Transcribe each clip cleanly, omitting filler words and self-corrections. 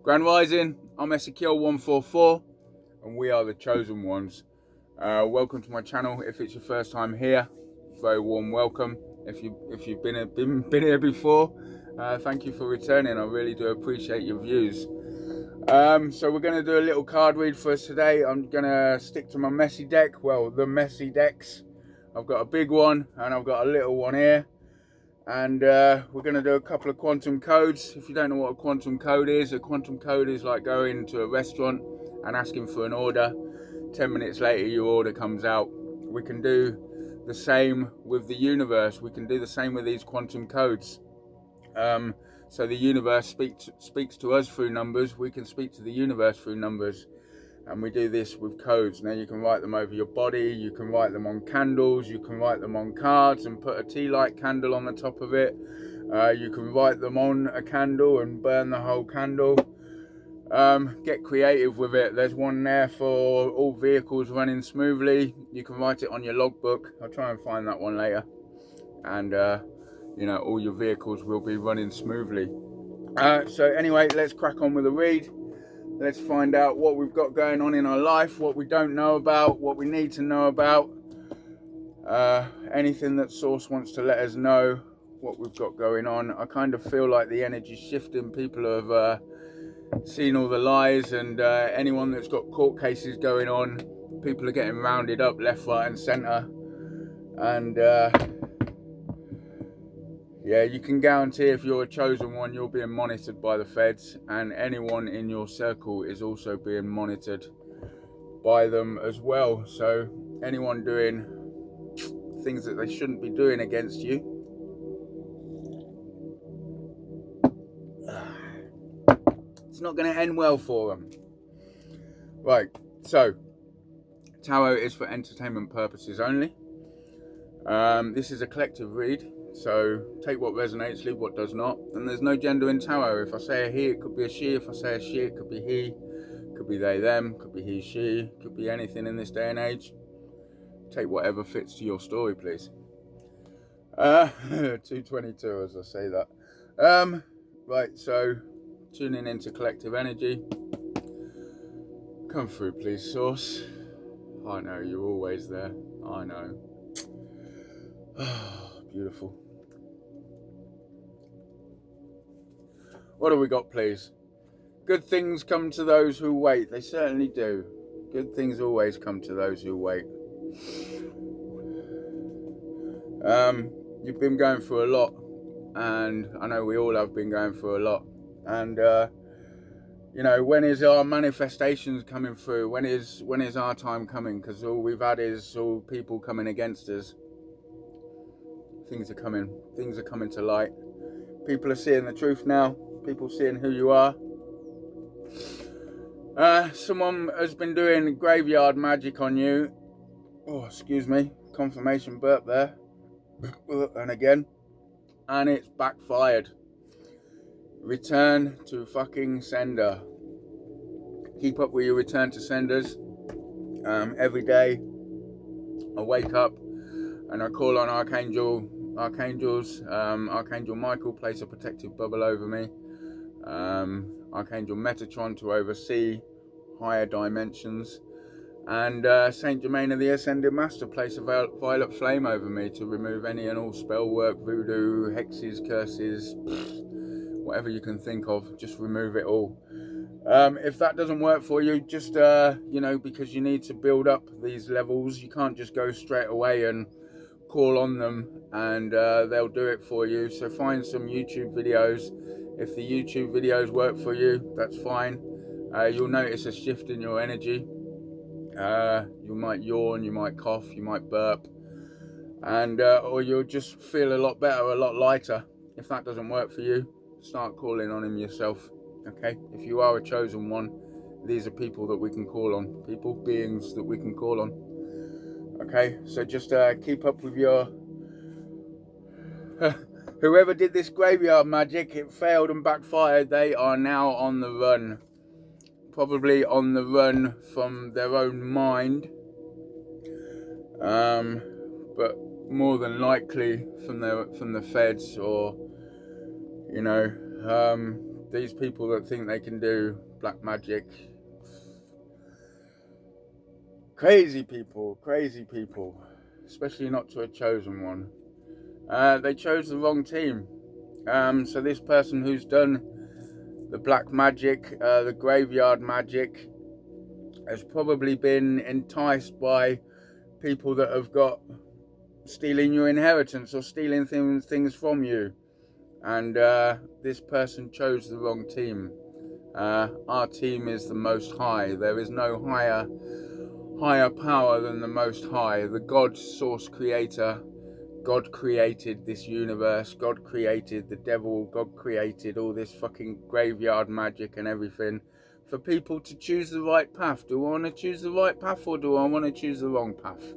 Grand Rising, I'm Ezekiel144 and we are the chosen ones. Welcome to my channel. If it's your first time here, very warm welcome. If you've been here before, thank you for returning. I really do appreciate your views. So we're going to do a little card read for us today. I'm going to stick to my messy deck, well, the messy decks. I've got a big one and I've got a little one here. And we're going to do a couple of quantum codes. If you don't know what a quantum code is like going to a restaurant and asking for an order. 10 minutes later your order comes out. We can do the same with the universe. We can do the same with these quantum codes. So the universe speaks to us through numbers. We can speak to the universe through numbers. And we do this with codes. Now you can write them over your body, you can write them on candles, you can write them on cards and put a tea light candle on the top of it. You can write them on a candle and burn the whole candle. Get creative with it. There's one there for all vehicles running smoothly. You can write it on your logbook. I'll try and find that one later. And you know, all your vehicles will be running smoothly. So anyway, let's crack on with the read. Let's find out what we've got going on in our life, what we don't know about, what we need to know about. Anything that Source wants to let us know, what we've got going on. I kind of feel like the energy's shifting. People have seen all the lies, and anyone that's got court cases going on, people are getting rounded up left, right and centre. And yeah, you can guarantee if you're a chosen one, you're being monitored by the feds, and anyone in your circle is also being monitored by them as well. So anyone doing things that they shouldn't be doing against you, it's not going to end well for them. Right, so tarot is for entertainment purposes only. This is a collective read. So take what resonates, leave what does not. And there's no gender in tarot. If I say a he, it could be a she. If I say a she, it could be he. Could be they, them. Could be he, she. Could be anything in this day and age. Take whatever fits to your story, please. 222 as I say that. Right, so tuning into collective energy. Come through, please, Source. I know you're always there. I know. Beautiful. What have we got, please? Good things come to those who wait. They certainly do. Good things always come to those who wait. You've been going through a lot, and I know we all have been going through a lot. And you know, when is our manifestations coming through? When is our time coming? Because all we've had is all people coming against us. Things are coming to light. People are seeing the truth now. People seeing who you are. Someone has been doing graveyard magic on you. Oh, excuse me, confirmation burp there. And again, and it's backfired. Return to fucking sender. Keep up with your return to senders. Every day I wake up and I call on Archangels. Archangel Michael, place a protective bubble over me. Archangel Metatron to oversee higher dimensions. And Saint Germain of the Ascended Master, place a violet flame over me to remove any and all spell work, voodoo, hexes, curses, whatever you can think of, just remove it all. If that doesn't work for you, just you know, because you need to build up these levels, you can't just go straight away and call on them and they'll do it for you. So find some YouTube videos. If the YouTube videos work for you, that's fine. You'll notice a shift in your energy. You might yawn, you might cough, you might burp, and or you'll just feel a lot better, a lot lighter. If that doesn't work for you, start calling on him yourself. Okay, if you are a chosen one, these are people that we can call on, beings that we can call on. Okay, so just keep up with your whoever did this graveyard magic, it failed and backfired. They are now on the run, probably on the run from their own mind, but more than likely from the feds, or you know, these people that think they can do black magic, crazy people, especially not to a chosen one. They chose the wrong team. So this person who's done the black magic, the graveyard magic, has probably been enticed by people that have got stealing your inheritance or stealing things from you, and this person chose the wrong team. Our team is the Most High. There is no higher power than the Most High, the God source creator. God created this universe, God created the devil, God created all this fucking graveyard magic and everything for people to choose the right path. Do I want to choose the right path, or do I want to choose the wrong path?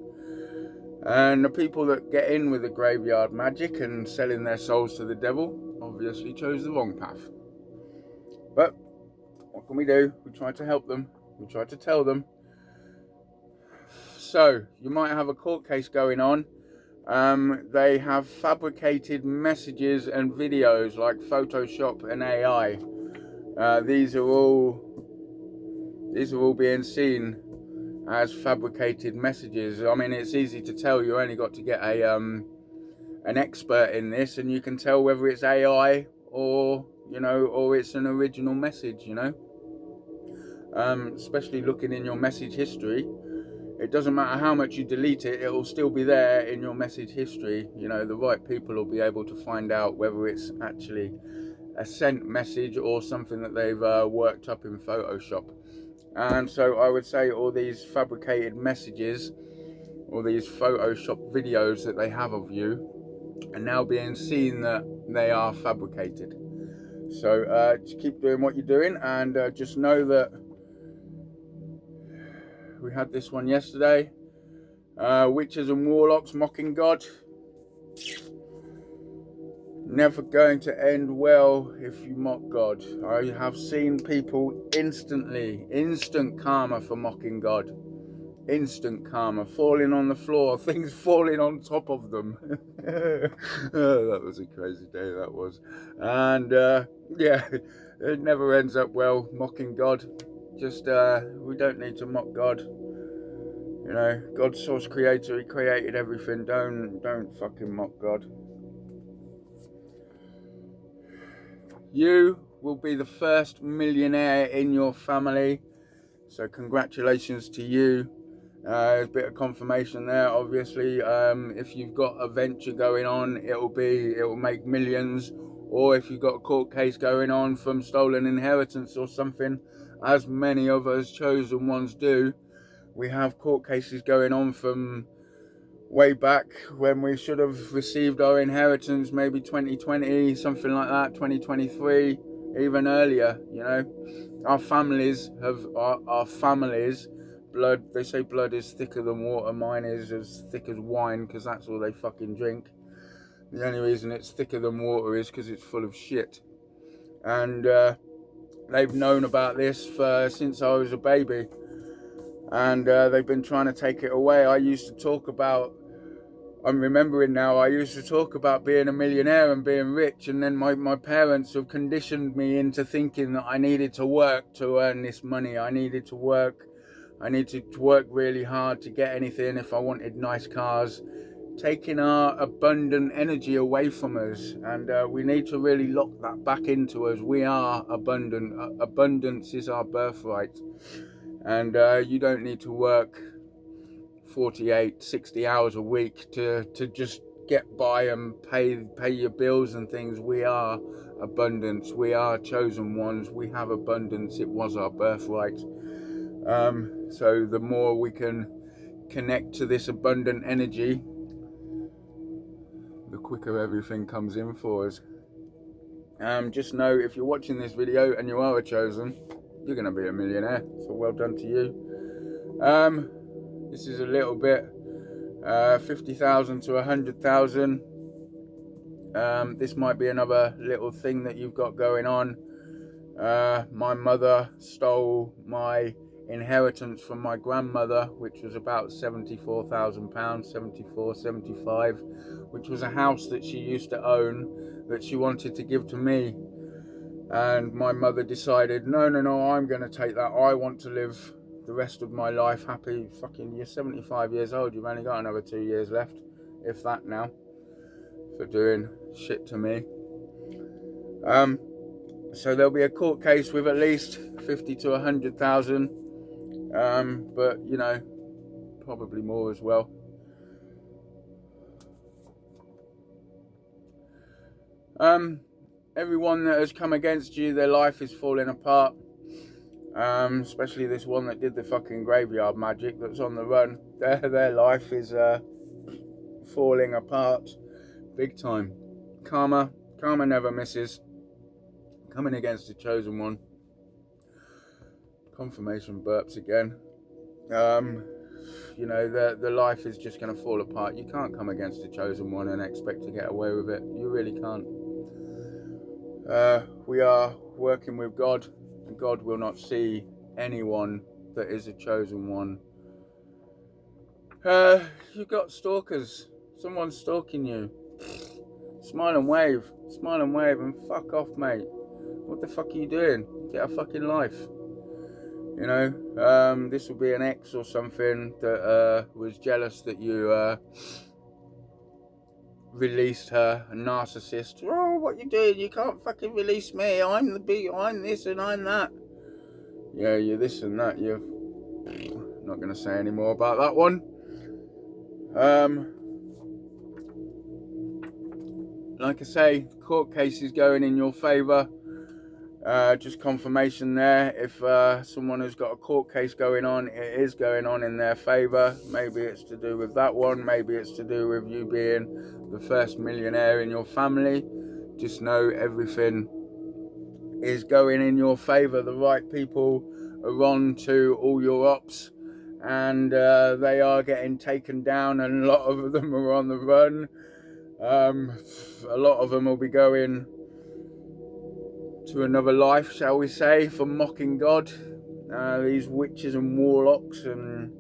And the people that get in with the graveyard magic and selling their souls to the devil obviously chose the wrong path. But what can we do? We try to help them. We try to tell them. So you might have a court case going on. They have fabricated messages and videos like Photoshop and AI. These are all being seen as fabricated messages. I mean, it's easy to tell. You only got to get an expert in this, and you can tell whether it's AI or it's an original message. Especially looking in your message history. It doesn't matter how much you delete it, it'll still be there in your message history. The right people will be able to find out whether it's actually a sent message or something that they've worked up in Photoshop. And so I would say all these fabricated messages, all these Photoshop videos that they have of you, are now being seen that they are fabricated. So just keep doing what you're doing, and just know that we had this one yesterday. Witches and warlocks mocking God. Never going to end well if you mock God. I have seen people instant karma for mocking God. Instant karma, falling on the floor, things falling on top of them. Oh, that was a crazy day, that was. And yeah, it never ends up well mocking God. Just we don't need to mock God. God's source creator, he created everything. Don't fucking mock God. You will be the first millionaire in your family, so congratulations to you. There's a bit of confirmation there, obviously. If you've got a venture going on, it will make millions. Or if you've got a court case going on from stolen inheritance or something, as many of us chosen ones do. We have court cases going on from way back when we should have received our inheritance, maybe 2020, something like that, 2023, even earlier. Our families blood, they say blood is thicker than water. Mine is as thick as wine, because that's all they fucking drink. The only reason it's thicker than water is because it's full of shit. And they've known about this since I was a baby. And they've been trying to take it away. I'm remembering now, I used to talk about being a millionaire and being rich, and then my parents have conditioned me into thinking that I needed to work to earn this money. I needed to work really hard to get anything if I wanted nice cars, taking our abundant energy away from us. And we need to really lock that back into us. We are abundant. Abundance is our birthright. And you don't need to work 48, 60 hours a week to just get by and pay your bills and things. We are abundance. We are chosen ones. We have abundance. It was our birthright. So the more we can connect to this abundant energy, the quicker everything comes in for us. Just know, if you're watching this video and you are a chosen, you're going to be a millionaire. So well done to you. This is a little bit, 50,000 to 100,000. This might be another little thing that you've got going on. My mother stole my inheritance from my grandmother, which was about £74,000, 74, 75, which was a house that she used to own that she wanted to give to me. And my mother decided, no, I'm going to take that. I want to live the rest of my life happy. Fucking, you're 75 years old. You've only got another 2 years left, if that now, for doing shit to me. So there'll be a court case with at least 50 to 100,000. But, you know, probably more as well. Everyone that has come against you, their life is falling apart. Especially this one that did the fucking graveyard magic that's on the run. Their life is falling apart big time. Karma never misses. Coming against the chosen one. Confirmation burps again. You know, the life is just going to fall apart. You can't come against the chosen one and expect to get away with it. You really can't. We are working with God, and God will not see anyone that is a chosen one. You've got stalkers. Someone's stalking you. Smile and wave, and fuck off, mate. What the fuck are you doing? Get a fucking life. You know, this will be an ex or something that was jealous that you released her, a narcissist. Oh, what you doing? You can't fucking release me. I'm this and I'm that. Yeah, you're this and that. You're not going to say any more about that one. Like I say, court case is going in your favour. Just confirmation there. If someone has got a court case going on, it is going on in their favour. Maybe it's to do with that one. Maybe it's to do with you being the first millionaire in your family. Just know everything is going in your favour. The right people are on to all your ops, and they are getting taken down, and a lot of them are on the run. A lot of them will be going to another life, shall we say, for mocking God. These witches and warlocks, and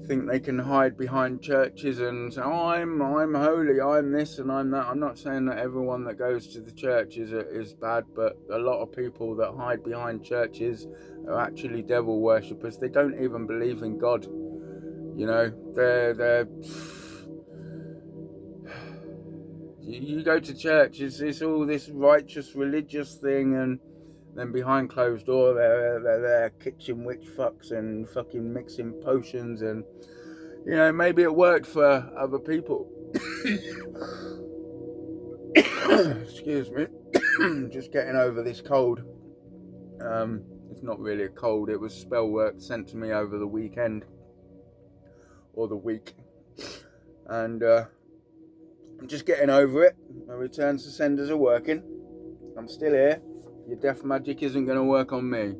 think they can hide behind churches and say, oh, I'm holy, I'm this and I'm that. I'm not saying that everyone that goes to the church is bad, but a lot of people that hide behind churches are actually devil worshippers. They don't even believe in God. You know, they're you go to church, it's all this righteous religious thing, and then behind closed door they're kitchen witch fucks and fucking mixing potions, and you know, maybe it worked for other people. Excuse me. Just getting over this cold. It's not really a cold, it was spell work sent to me over the weekend or the week, and I'm just getting over it. My return to senders are working. I'm still here. Your death magic isn't going to work on me.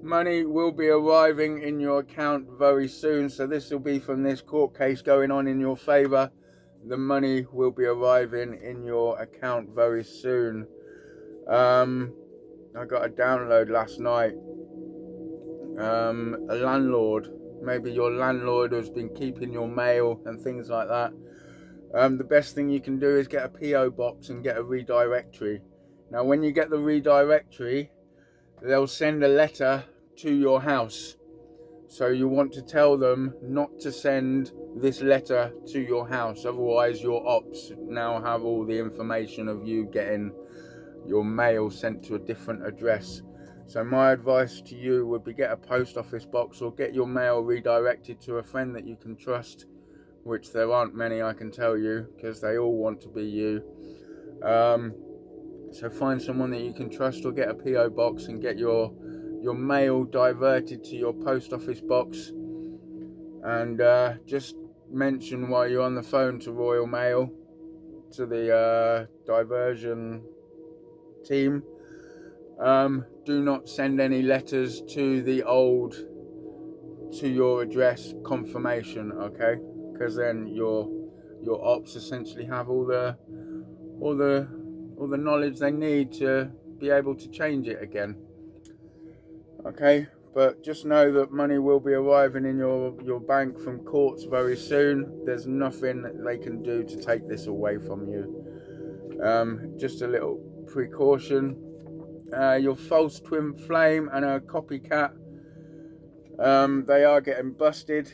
Money will be arriving in your account very soon. So this will be from this court case going on in your favour. The money will be arriving in your account very soon. I got a download last night. A landlord. Maybe your landlord has been keeping your mail and things like that. The best thing you can do is get a PO box and get a redirectory. Now when you get the redirectory, they'll send a letter to your house. So you want to tell them not to send this letter to your house, otherwise your ops now have all the information of you getting your mail sent to a different address. So my advice to you would be get a post office box or get your mail redirected to a friend that you can trust, which there aren't many, I can tell you, because they all want to be you. So find someone that you can trust, or get a PO box and get your mail diverted to your post office box. And just mention while you're on the phone to Royal Mail, to the diversion team, do not send any letters to your address confirmation, okay? Because then your ops essentially have all the knowledge they need to be able to change it again. Okay, but just know that money will be arriving in your bank from courts very soon. There's nothing that they can do to take this away from you. Just a little precaution. Your false twin flame and a copycat, they are getting busted.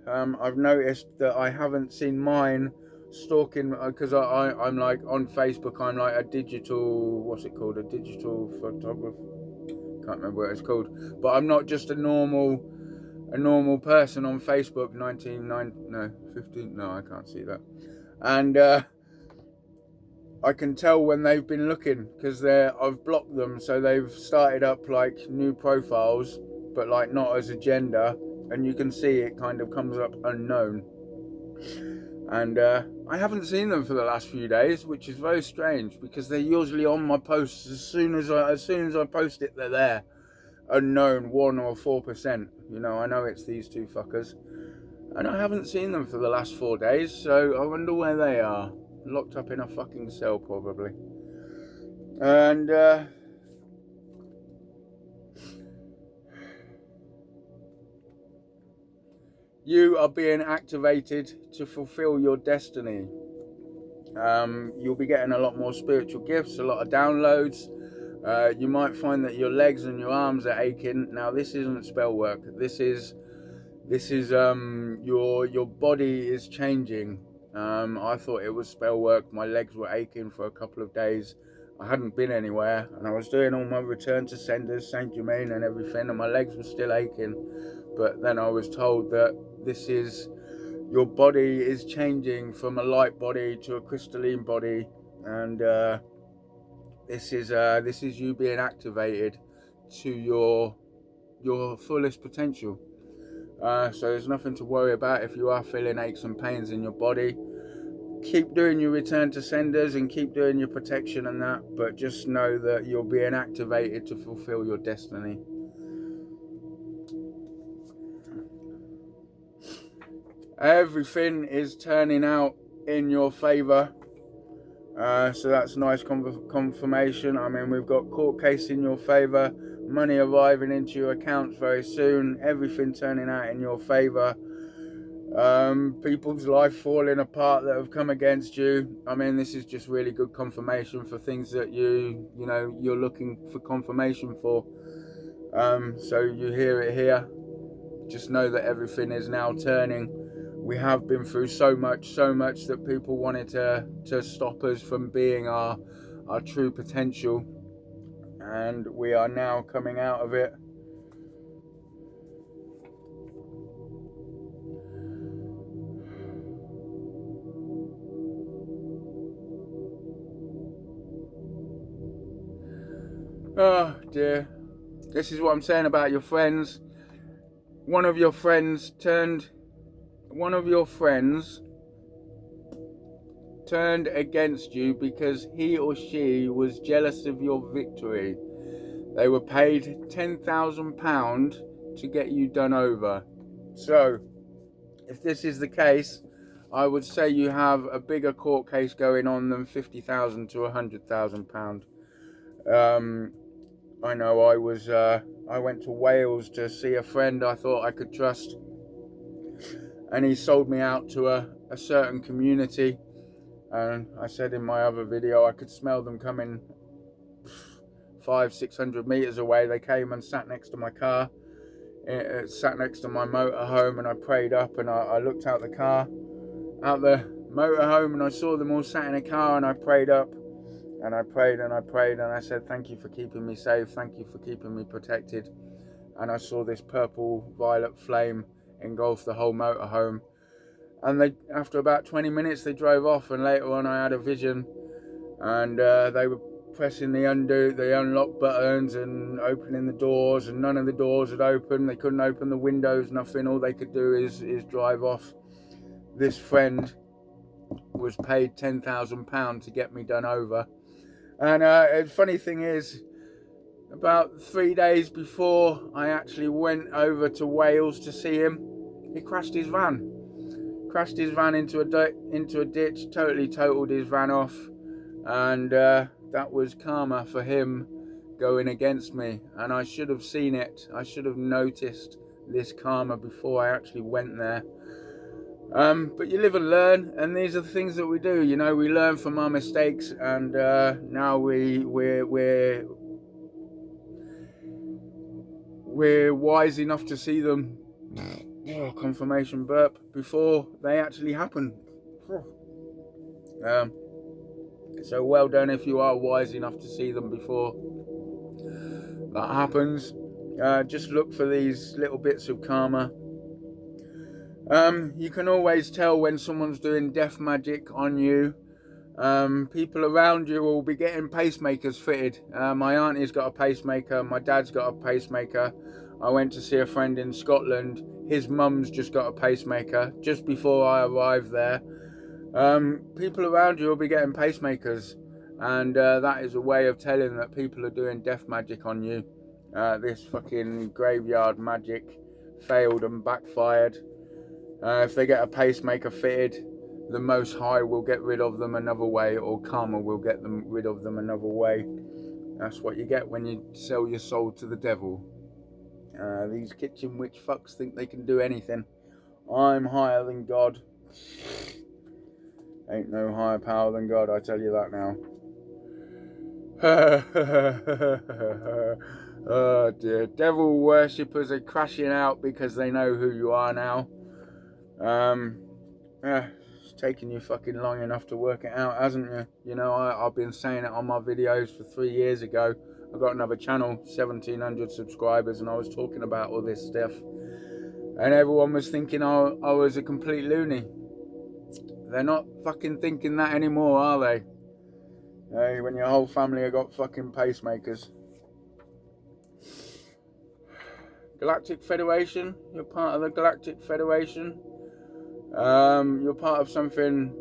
I've noticed that I haven't seen mine stalking, because I'm like on Facebook, I'm like a digital, what's it called, a digital photographer, can't remember what it's called, but I'm not just a normal person on Facebook. 15, no, I can't see that. And I can tell when they've been looking, because I've blocked them, so they've started up like new profiles, but like not as a gender, and you can see it kind of comes up unknown. And I haven't seen them for the last few days, which is very strange, because they're usually on my posts as soon as I post it. They're there, unknown, 1 or 4%. You know, I know it's these two fuckers, and I haven't seen them for the last 4 days. So I wonder where they are. Locked up in a fucking cell, probably. And you are being activated to fulfill your destiny. You'll be getting a lot more spiritual gifts, a lot of downloads. You might find that your legs and your arms are aching. Now, this isn't spell work. This is your body is changing. I thought it was spell work. My legs were aching for a couple of days. I hadn't been anywhere, and I was doing all my return to senders, Saint Germain and everything, and my legs were still aching. But then I was told that this is, your body is changing from a light body to a crystalline body, and this is you being activated to your fullest potential. So there's nothing to worry about if you are feeling aches and pains in your body. Keep doing your return to senders and keep doing your protection and that, but just know that you're being activated to fulfill your destiny. Everything is turning out in your favor, so that's nice confirmation. I mean, we've got court case in your favor, money arriving into your accounts very soon, everything turning out in your favor. People's life falling apart that have come against you. I mean, this is just really good confirmation for things that you're looking for confirmation for. So you hear it here. Just know that everything is now turning. We have been through so much that people wanted to stop us from being our true potential, and we are now coming out of it. Oh dear. This is what I'm saying about your friends. One of your friends turned against you because he or she was jealous of your victory. They were paid £10,000 to get you done over. So, if this is the case, I would say you have a bigger court case going on than £50,000 to £100,000. I know I went to Wales to see a friend I thought I could trust, and he sold me out to a certain community, and I said in my other video I could smell them coming 500-600 meters away. They came and sat next to my car, sat next to my motorhome, and I prayed up, and I looked out the motorhome, and I saw them all sat in a car, and I prayed up. And I prayed and I prayed, and I said, thank you for keeping me safe, thank you for keeping me protected. And I saw this purple violet flame engulf the whole motorhome. And after about 20 minutes they drove off, and later on I had a vision, and they were pressing the unlock buttons and opening the doors, and none of the doors had opened. They couldn't open the windows, nothing. All they could do is drive off. This friend was paid £10,000 to get me done over. And the funny thing is, about 3 days before I actually went over to Wales to see him, he crashed his van into a ditch, totally totaled his van off, and that was karma for him going against me. And I should have seen it. I should have noticed this karma before I actually went there. But you live and learn, and these are the things that we do. You know, we learn from our mistakes, and now we're wise enough to see them. Oh, confirmation burp before they actually happen. So well done if you are wise enough to see them before that happens. Just look for these little bits of karma. You can always tell when someone's doing death magic on you. People around you will be getting pacemakers fitted. My auntie's got a pacemaker, my dad's got a pacemaker. I went to see a friend in Scotland, his mum's just got a pacemaker just before I arrived there. People around you will be getting pacemakers, and that is a way of telling that people are doing death magic on you. This fucking graveyard magic failed and backfired. If they get a pacemaker fitted, the Most High will get rid of them another way, or karma will get them rid of them another way. That's what you get when you sell your soul to the devil. These kitchen witch fucks think they can do anything. I'm higher than God. Ain't no higher power than God, I tell you that now. Oh dear. Devil worshippers are crashing out because they know who you are now. It's taken you fucking long enough to work it out, hasn't you? You know, I've been saying it on my videos for 3 years ago. I got another channel, 1,700 subscribers, and I was talking about all this stuff. And everyone was thinking I was a complete loony. They're not fucking thinking that anymore, are they? Hey, when your whole family have got fucking pacemakers. Galactic Federation, you're part of the Galactic Federation. You're part of something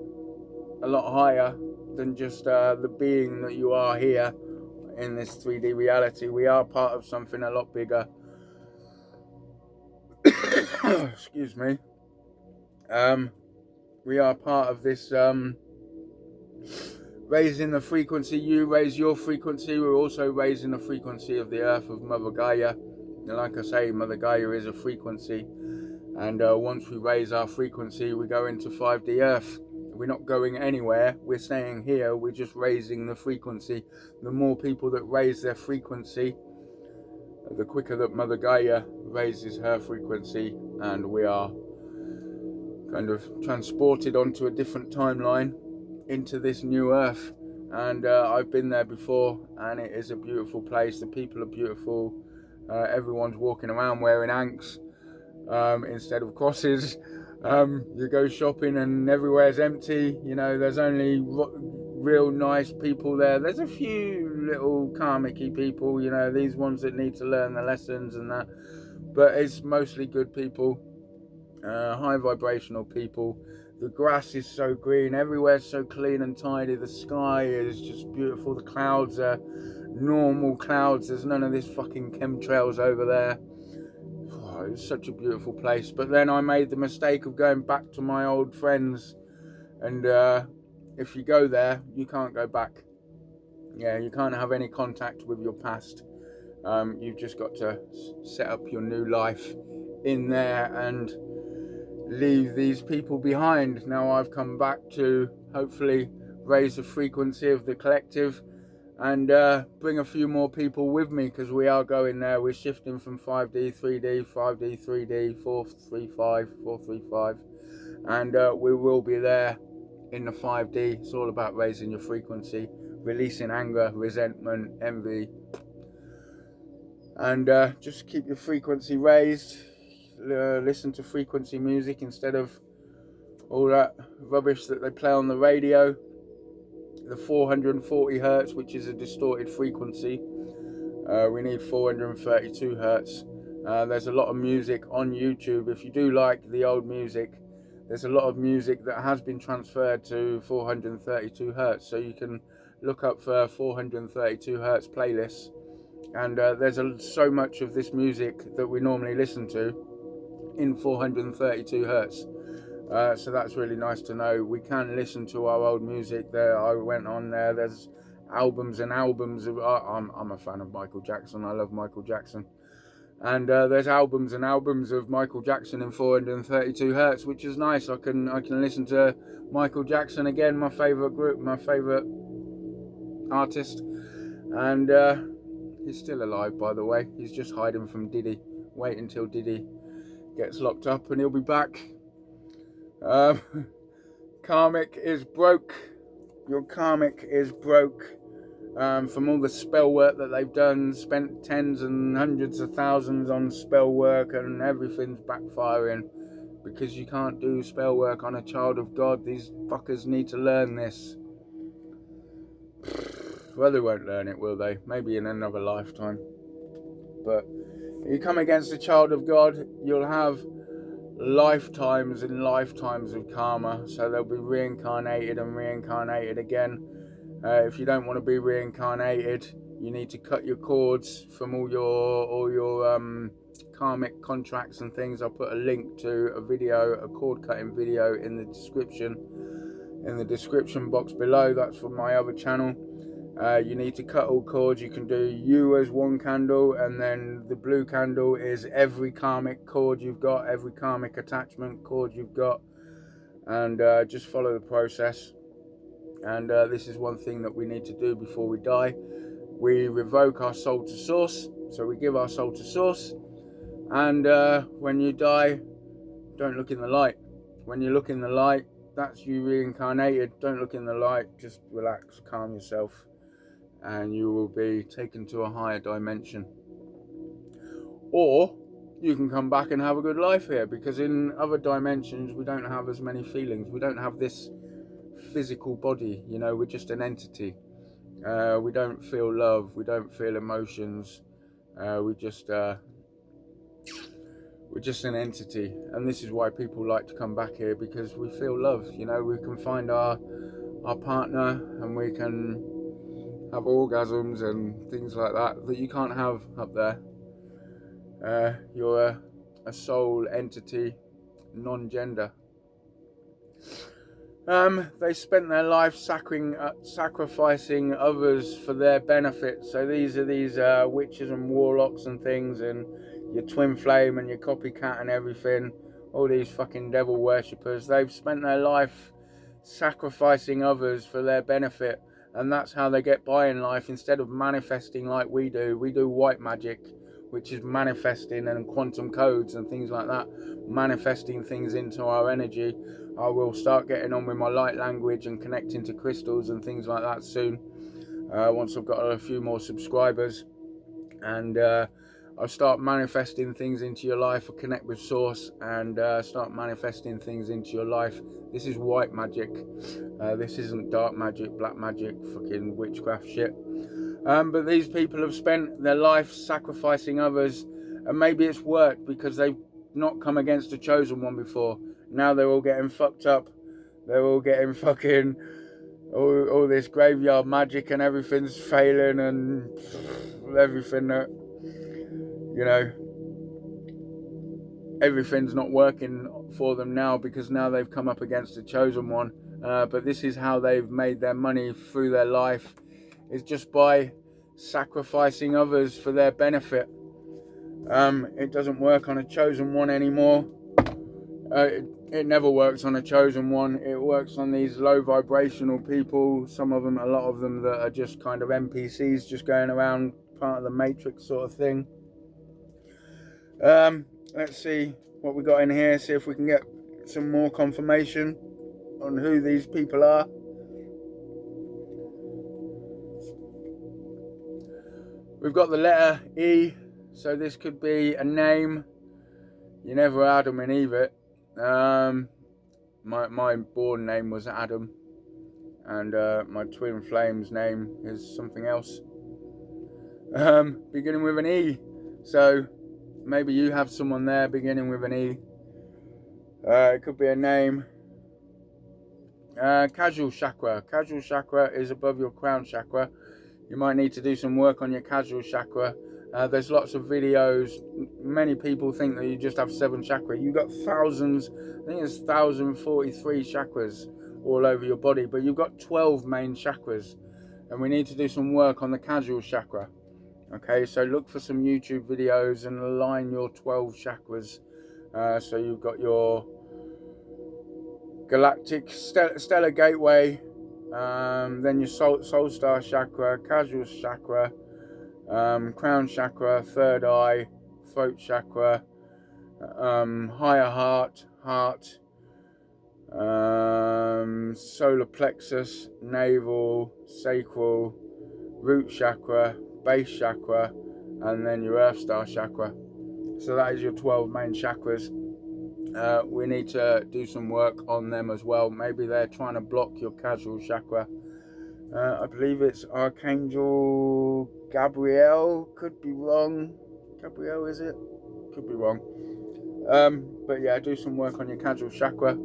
a lot higher than just the being that you are here in this 3D reality. We are part of something a lot bigger. Excuse me. We are part of this raising the frequency. You raise your frequency. We're also raising the frequency of the earth, of Mother Gaia. And like I say, Mother Gaia is a frequency. And once we raise our frequency, we go into 5D Earth. We're not going anywhere. We're staying here. We're just raising the frequency. The more people that raise their frequency, the quicker that Mother Gaia raises her frequency, and we are kind of transported onto a different timeline into this new Earth. And I've been there before, and it is a beautiful place. The people are beautiful. Everyone's walking around wearing anks instead of crosses. You go shopping and everywhere's empty. You know, there's only real nice people there. There's a few little karmic-y people, you know, these ones that need to learn the lessons and that, but it's mostly good people, high vibrational people. The grass is so green, everywhere's so clean and tidy. The sky is just beautiful. The clouds are normal clouds. There's none of this fucking chemtrails over there. Oh, it was such a beautiful place. But then I made the mistake of going back to my old friends, and if you go there, you can't go back. Yeah, you can't have any contact with your past. You've just got to set up your new life in there and leave these people behind. Now I've come back to hopefully raise the frequency of the collective and bring a few more people with me, because we are going there. We're shifting from 5D, 3D, 5D, 3D, 435, 435, and we will be there in the 5D. It's all about raising your frequency, releasing anger, resentment, envy, and just keep your frequency raised. Listen to frequency music instead of all that rubbish that they play on the radio. The 440 hertz, which is a distorted frequency. We need 432 hertz. There's a lot of music on YouTube. If you do like the old music, there's a lot of music that has been transferred to 432 hertz. So you can look up for 432 hertz playlists. And there's so much of this music that we normally listen to in 432 hertz. So that's really nice to know. We can listen to our old music there. I went on there. There's albums and albums of. I'm a fan of Michael Jackson. I love Michael Jackson. And there's albums and albums of Michael Jackson in 432 hertz, which is nice. I can listen to Michael Jackson again, my favourite group, my favourite artist. And he's still alive, by the way. He's just hiding from Diddy. Wait until Diddy gets locked up and he'll be back. Karmic is broke. Your karmic is broke. From all the spell work that they've done, spent tens and hundreds of thousands on spell work, and everything's backfiring because you can't do spell work on a child of God. These fuckers need to learn this. Well, they won't learn it, will they? Maybe in another lifetime. But if you come against a child of God, you'll have lifetimes and lifetimes of karma. So they'll be reincarnated and reincarnated again. If you don't want to be reincarnated, you need to cut your cords from all your karmic contracts and things. I'll put a link to a video, a cord cutting video, in the description box below. That's from my other channel. You need to cut all cords. You can do you as one candle, and then the blue candle is every karmic cord you've got, every karmic attachment cord you've got, and just follow the process. And this is one thing that we need to do before we die. We revoke our soul to source. So we give our soul to source. And when you die, don't look in the light. When you look in the light, that's you reincarnated. Don't look in the light. Just relax, calm yourself, and you will be taken to a higher dimension. Or you can come back and have a good life here, because in other dimensions we don't have as many feelings. We don't have this physical body, you know. We're just an entity. We don't feel love, we don't feel emotions. We're just an entity. And this is why people like to come back here, because we feel love, you know. We can find our partner, and we can have orgasms and things like that you can't have up there. You're a soul entity, non-gender. They spent their life sacrificing others for their benefit. So these are these witches and warlocks and things, and your twin flame and your copycat and everything. All these fucking devil worshippers. They've spent their life sacrificing others for their benefit, and that's how they get by in life. Instead of manifesting like we do white magic, which is manifesting, and quantum codes and things like that, manifesting things into our energy. I will start getting on with my light language and connecting to crystals and things like that soon, once I've got a few more subscribers. And I'll start manifesting things into your life, or connect with source, and start manifesting things into your life. This is white magic. This isn't dark magic, black magic, fucking witchcraft shit. But these people have spent their life sacrificing others, and maybe it's worked because they've not come against a chosen one before. Now they're all getting fucked up. They're all getting fucking all this graveyard magic, and everything's failing, and everything that, you know, everything's not working for them now, because now they've come up against a chosen one. But this is how they've made their money through their life, is just by sacrificing others for their benefit. It doesn't work on a chosen one anymore. It never works on a chosen one. It works on these low vibrational people. Some of them, a lot of them, that are just kind of NPCs, just going around, part of the Matrix sort of thing. Let's see what we got in here, see if we can get some more confirmation on who these people are. We've got the letter E, so this could be a name. You never Adam and Eve it. My born name was Adam, and my twin flame's name is something else, beginning with an E. So maybe you have someone there beginning with an E. It could be a name. Casual chakra. Casual chakra is above your crown chakra. You might need to do some work on your casual chakra. There's lots of videos. Many people think that you just have 7 chakras. You've got thousands. I think there's 1,043 chakras all over your body, but you've got 12 main chakras, and we need to do some work on the casual chakra. Okay, so look for some YouTube videos and align your 12 chakras. So you've got your galactic stellar gateway, then your soul star chakra, casual chakra, crown chakra, third eye, throat chakra, higher heart, solar plexus, navel, sacral, root chakra, base chakra, and then your earth star chakra. So that is your 12 main chakras. We need to do some work on them as well. Maybe they're trying to block your casual chakra. I believe it's Archangel Gabriel. Could be wrong. Gabriel, is it? Could be wrong. But yeah, do some work on your casual chakra.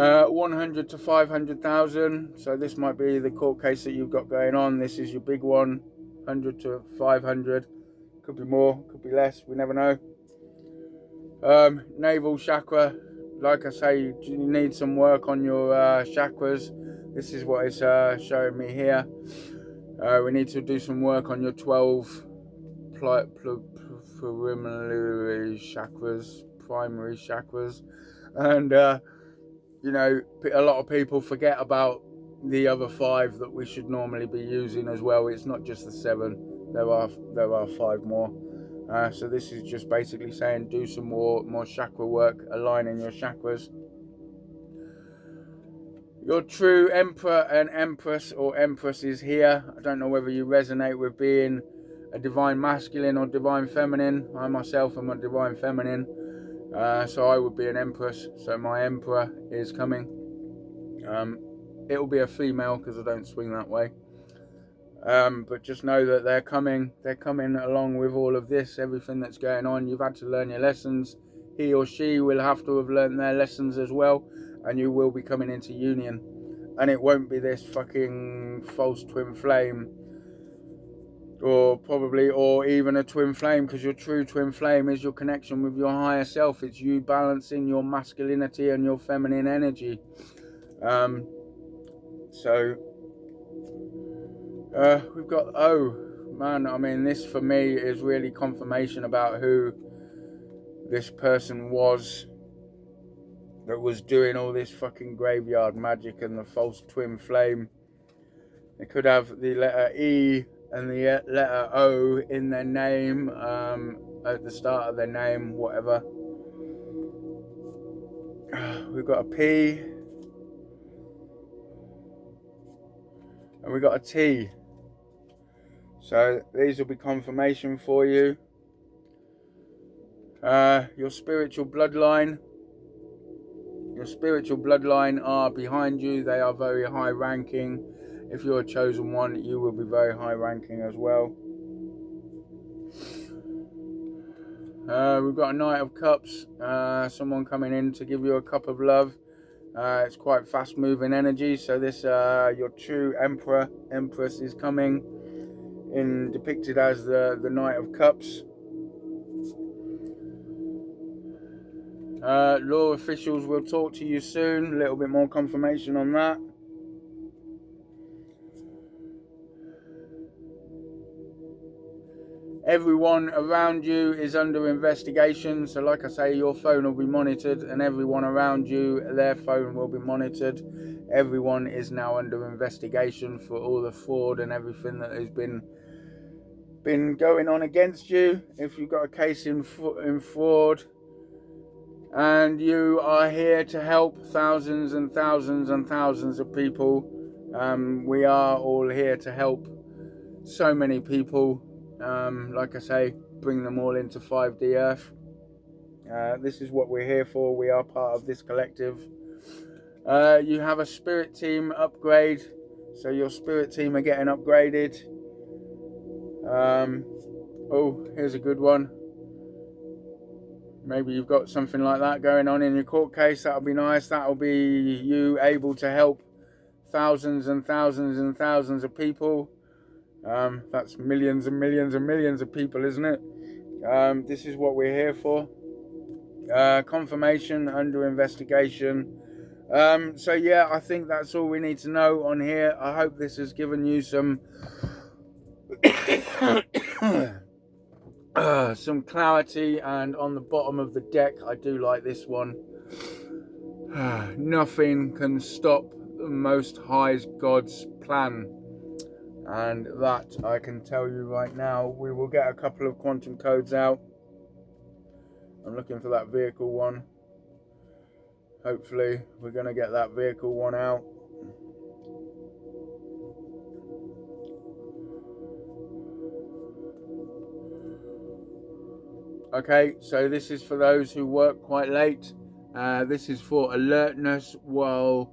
100 to 500,000. So this might be the court case that you've got going on. This is your big one. 100 to 500. Could be more, could be less. We never know. Navel chakra. Like I say, you need some work on your chakras. This is what it's showing me here. We need to do some work on your 12 primary chakras, and you know, a lot of people forget about the other 5 that we should normally be using as well. It's not just the 7. There are 5 more. So this is just basically saying do some more chakra work, aligning your chakras. Your true emperor and empress or empress is here. I don't know whether you resonate with being a divine masculine or divine feminine. I myself am a divine feminine, so I would be an empress. So my emperor is coming. It will be a female because I don't swing that way. But just know that they're coming along with all of this, everything that's going on. You've had to learn your lessons. He or she will have to have learned their lessons as well, and you will be coming into union. And it won't be this fucking false twin flame, or even a twin flame, because your true twin flame is your connection with your higher self. It's you balancing your masculinity and your feminine energy. We've got, oh man, I mean, this for me is really confirmation about who this person was that was doing all this fucking graveyard magic and the false twin flame. They could have the letter E and the letter O in their name, at the start of their name, whatever. We've got a P and we've got a T. So these will be confirmation for you. Your spiritual bloodline are behind you. They are very high ranking. If you're a chosen one, you will be very high ranking as well. We've got a Knight of Cups, someone coming in to give you a cup of love. It's quite fast moving energy, so this your true emperor, empress is coming in, depicted as the Knight of Cups. Law officials will talk to you soon. A little bit more confirmation on that. Everyone around you is under investigation. So like I say, your phone will be monitored, and everyone around you, their phone will be monitored. Everyone is now under investigation for all the fraud and everything that has been going on against you. If you've got a case in fraud, and you are here to help thousands and thousands and thousands of people. We are all here to help so many people. Like I say, bring them all into 5D Earth. This is what we're here for. We are part of this collective. You have a spirit team upgrade. So your spirit team are getting upgraded. Oh, here's a good one. Maybe you've got something like that going on in your court case. That'll be nice. That'll be you able to help thousands and thousands and thousands of people. That's millions and millions and millions of people, isn't it? This is what we're here for. Confirmation under investigation. So yeah, I think that's all we need to know on here. I hope this has given you some Some clarity, and on the bottom of the deck, I do like this one. Nothing can stop the Most High God's plan. And that I can tell you right now. We will get a couple of quantum codes out. I'm looking for that vehicle one. Hopefully we're going to get that vehicle one out. Okay, so this is for those who work quite late. This is for alertness while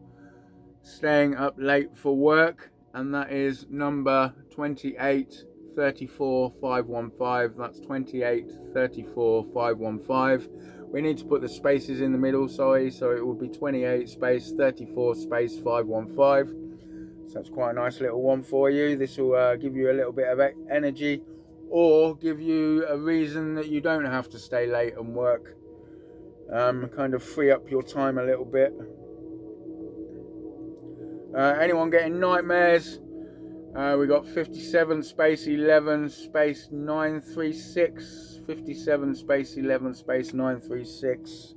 staying up late for work, and that is number 2834515. That's 2834515. We need to put the spaces in the middle, sorry, so it will be 28 space 34 space 515. So that's quite a nice little one for you. This will give you a little bit of energy, or give you a reason that you don't have to stay late and work. Kind of free up your time a little bit. Anyone getting nightmares? We got 57 space 11 space 936. 57 space 11 space 936.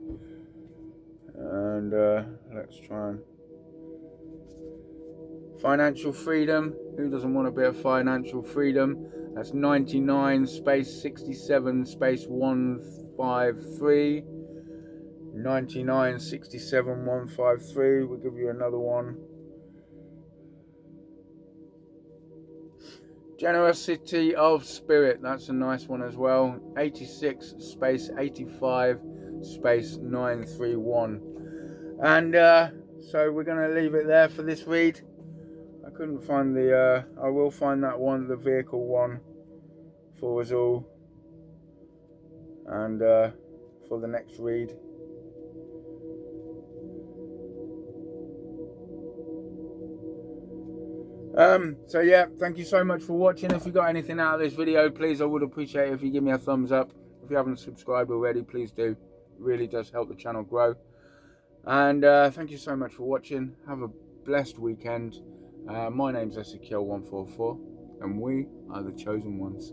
And let's try and... Financial freedom. Who doesn't want a bit of financial freedom? That's 99 space 67 space 153. 99 67 153. We'll give you another one. Generosity of spirit. That's a nice one as well. 86 space 85 space 931. And so we're going to leave it there for this read. I couldn't find the I will find that one, the vehicle one, for us all, and for the next read. So yeah, thank you so much for watching. If you got anything out of this video, please, I would appreciate it if you give me a thumbs up. If you haven't subscribed already, please do. It really does help the channel grow. And thank you so much for watching. Have a blessed weekend. My name's Ezekiel 144, and we are the chosen ones.